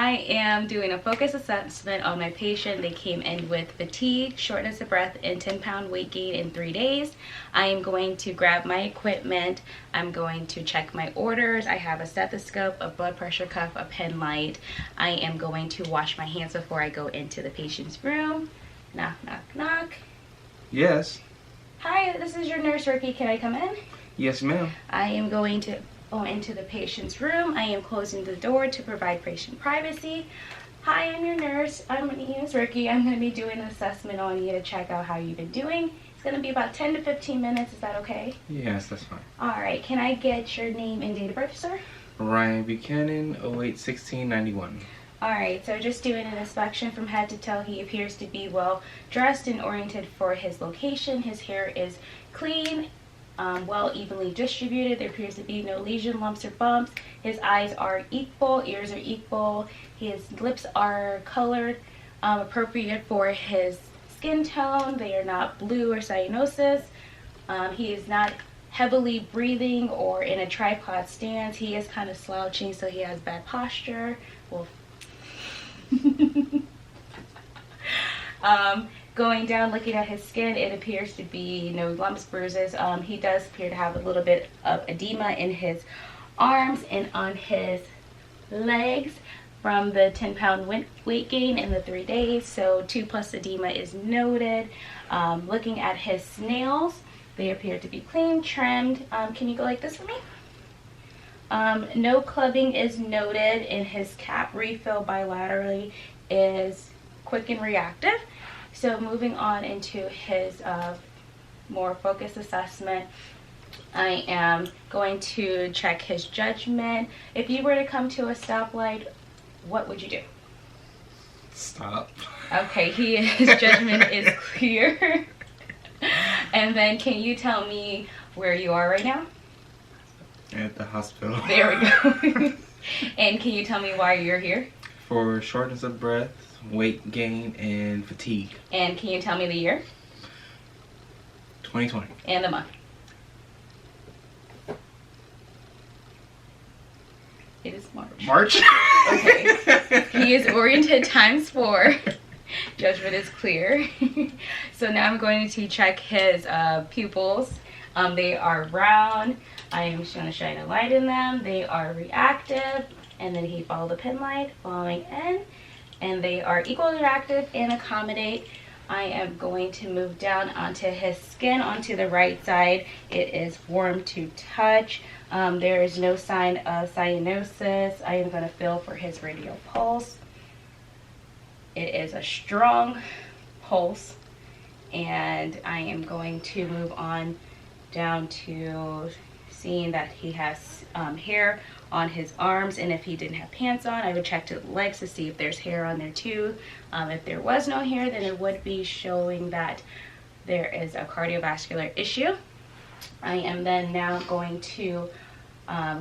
I am doing a focus assessment on my patient. They came in with fatigue, shortness of breath, and 10-pound weight gain in 3 days. I am going to grab my equipment. I'm going to check my orders. I have a stethoscope, a blood pressure cuff, a pen light. I am going to wash my hands before I go into the patient's room. Knock, knock, knock. Yes. Hi, this is your nurse, Ricky. Can I come in? Yes, ma'am. I am going to go into the patient's room. I am closing the door to provide patient privacy. Hi, I'm your nurse. My name is Ricky. I'm going to be doing an assessment on you to check out how you've been doing. It's going to be about 10 to 15 minutes. Is that okay? Yes, that's fine. All right. Can I get your name and date of birth, sir? Ryan Buchanan, 08-16-91. All right. So just doing an inspection from head to toe. He appears to be well dressed and oriented for his location. His hair is clean. Well evenly distributed. There appears to be no lesion, lumps, or bumps. His eyes are equal, ears are equal. His lips are colored, appropriate for his skin tone. They are not blue or cyanosis. He is not heavily breathing or in a tripod stance. He is kind of slouching, so he has bad posture. Well, going down, looking at his skin, it appears to be no lumps, bruises. He does appear to have a little bit of edema in his arms and on his legs from the 10-pound weight gain in the 3 days. So 2+ edema is noted. Looking at his nails, they appear to be clean, trimmed. Can you go like this for me? No clubbing is noted, and his cap refill bilaterally is quick and reactive. So moving on into his more focused assessment, I am going to check his judgment. If you were to come to a stoplight, what would you do? Stop. Okay, his judgment is clear. And then can you tell me where you are right now? At the hospital. There we go. And can you tell me why you're here? For shortness of breath, weight gain, and fatigue. And can you tell me the year? 2020. And the month? It is March. March? Okay. He is oriented ×4. Judgment is clear. So now I'm going to check his pupils. They are round. I am just going to shine a light in them. They are reactive. And then he followed the pin light, following in. And they are equally reactive and accommodate. I am going to move down onto his skin, onto the right side. It is warm to touch. There is no sign of cyanosis. I am going to feel for his radial pulse. It is a strong pulse. And I am going to move on down to seeing that he has hair on his arms, and if he didn't have pants on, I would check to the legs to see if there's hair on there too. If there was no hair, then it would be showing that there is a cardiovascular issue. I am then now going to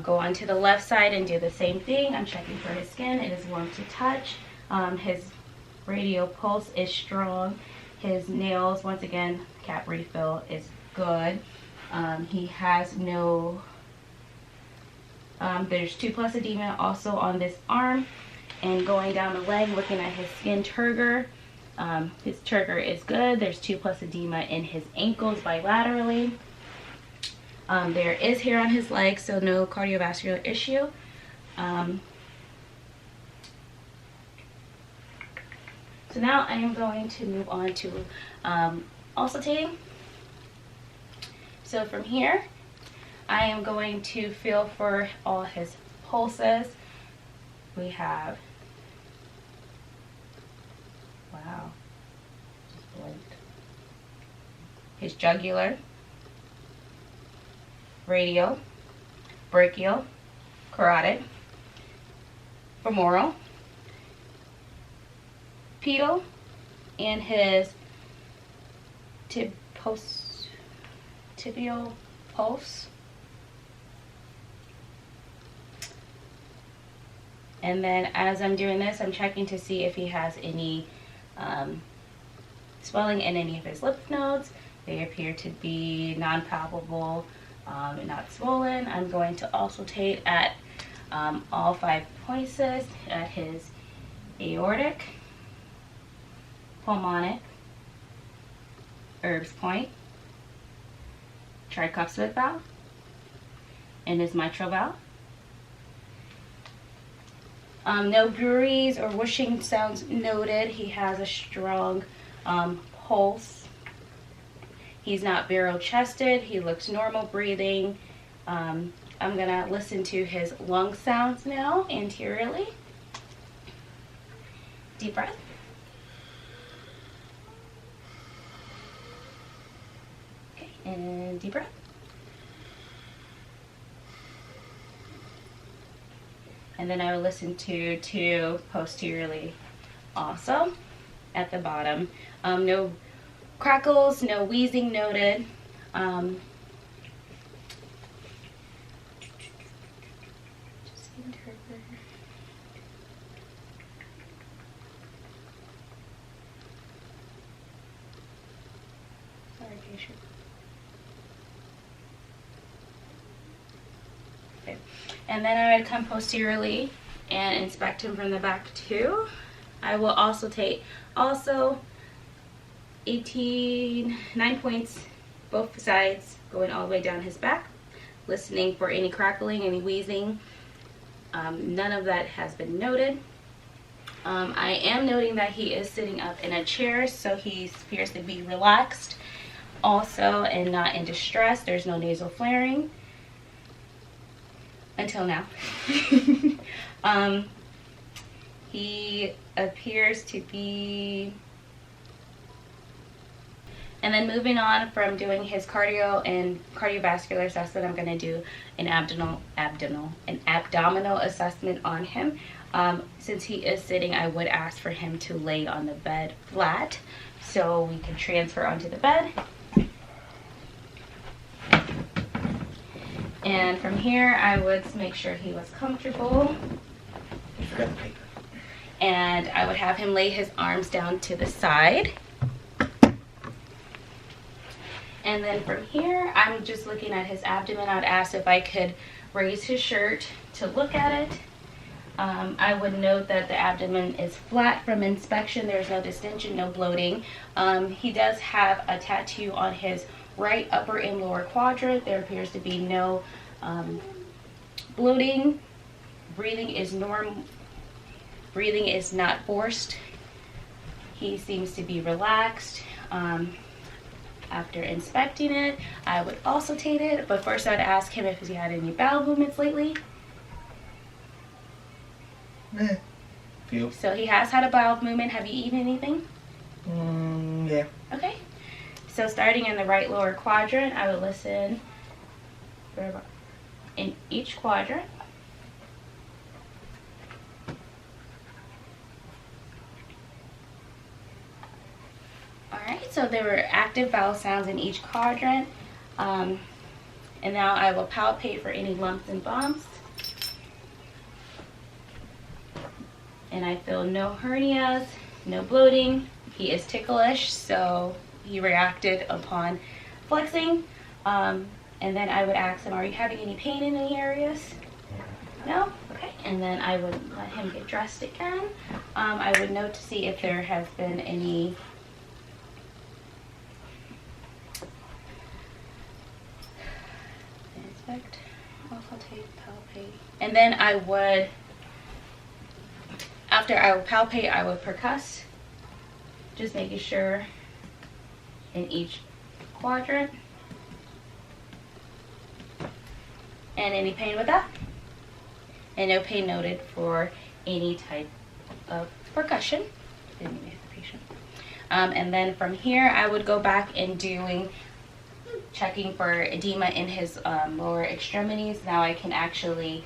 go onto the left side and do the same thing. I'm checking for his skin. It is warm to touch. His radial pulse is strong. His nails, once again, cap refill is good. He has no, there's 2+ edema also on this arm. And going down the leg, looking at his skin turgor, his turgor is good. There's 2+ edema in his ankles bilaterally. There is hair on his legs, so no cardiovascular issue. So now I am going to move on to auscultating. So from here, I am going to feel for all his pulses. We have, wow, just blinked. His jugular, radial, brachial, carotid, femoral, pedal, and his tibial pulse. And then as I'm doing this, I'm checking to see if he has any swelling in any of his lymph nodes. They appear to be non-palpable and not swollen. I'm going to auscultate at all 5 places, at his aortic, pulmonic, Erb's point, tricuspid valve, and his mitral valve. No bruise or whooshing sounds noted. He has a strong pulse. He's not barrel-chested. He looks normal breathing. I'm gonna listen to his lung sounds now anteriorly. Deep breath. Okay, and deep breath. And then I will listen to two posteriorly also at the bottom. No crackles, no wheezing noted. Just interpret. Sorry, patient. Okay. And then I would come posteriorly and inspect him from the back too. I will also take 9 points, both sides, going all the way down his back, listening for any crackling, any wheezing. None of that has been noted. I am noting that he is sitting up in a chair, so he appears to be relaxed also and not in distress. There's no nasal flaring. Until now. He appears to be... And then moving on from doing his cardio and cardiovascular assessment, I'm going to do an abdominal assessment on him. Since he is sitting, I would ask for him to lay on the bed flat so we can transfer onto the bed. And from here, I would make sure he was comfortable. And I would have him lay his arms down to the side. And then from here, I'm just looking at his abdomen. I'd ask if I could raise his shirt to look at it. I would note that the abdomen is flat from inspection. There's no distension, no bloating. He does have a tattoo on his right upper and lower quadrant. There appears to be no bloating. Breathing is normal. Breathing is not forced. He seems to be relaxed. After inspecting it, I would auscultate it, but first I'd ask him if he had any bowel movements lately. So he has had a bowel movement. Have you eaten anything? Yeah. Okay. So starting in the right lower quadrant, I would listen in each quadrant. Alright, so there were active vowel sounds in each quadrant. And now I will palpate for any lumps and bumps. And I feel no hernias, no bloating. He is ticklish, so he reacted upon flexing. And then I would ask him, are you having any pain in any areas? No? Okay. And then I would let him get dressed again. I would note to see if there has been any inspect, auscultate, palpate. And then I would, after I would palpate, I would percuss, just making sure in each quadrant. And any pain with that? And no pain noted for any type of percussion. And then from here, I would go back and checking for edema in his lower extremities. Now I can actually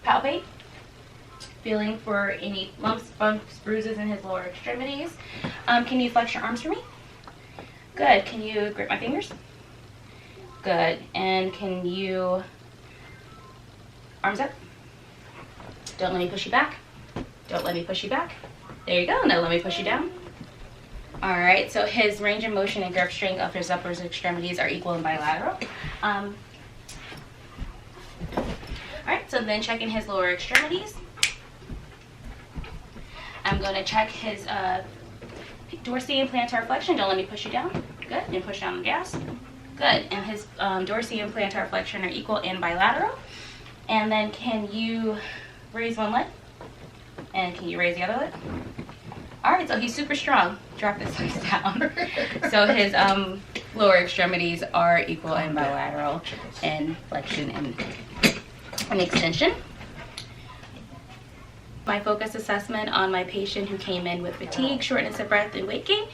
palpate, feeling for any lumps, bumps, bruises in his lower extremities. Can you flex your arms for me? Good. Can you grip my fingers? Good. And can you arms up? Don't let me push you back. Don't let me push you back. There you go. Now let me push you down. All right. So his range of motion and grip strength of his upper extremities are equal and bilateral. All right. so then checking his lower extremities. I'm going to check his dorsal and plantar flexion. Don't let me push you down. Good. And push down the gas. Good. And his dorsal and plantar flexion are equal and bilateral. And then can you raise one leg? And can you raise the other leg? All right, so he's super strong. Drop this face down. So his lower extremities are equal and bilateral and flexion and extension. My focus assessment on my patient who came in with fatigue, shortness of breath, and weight gain.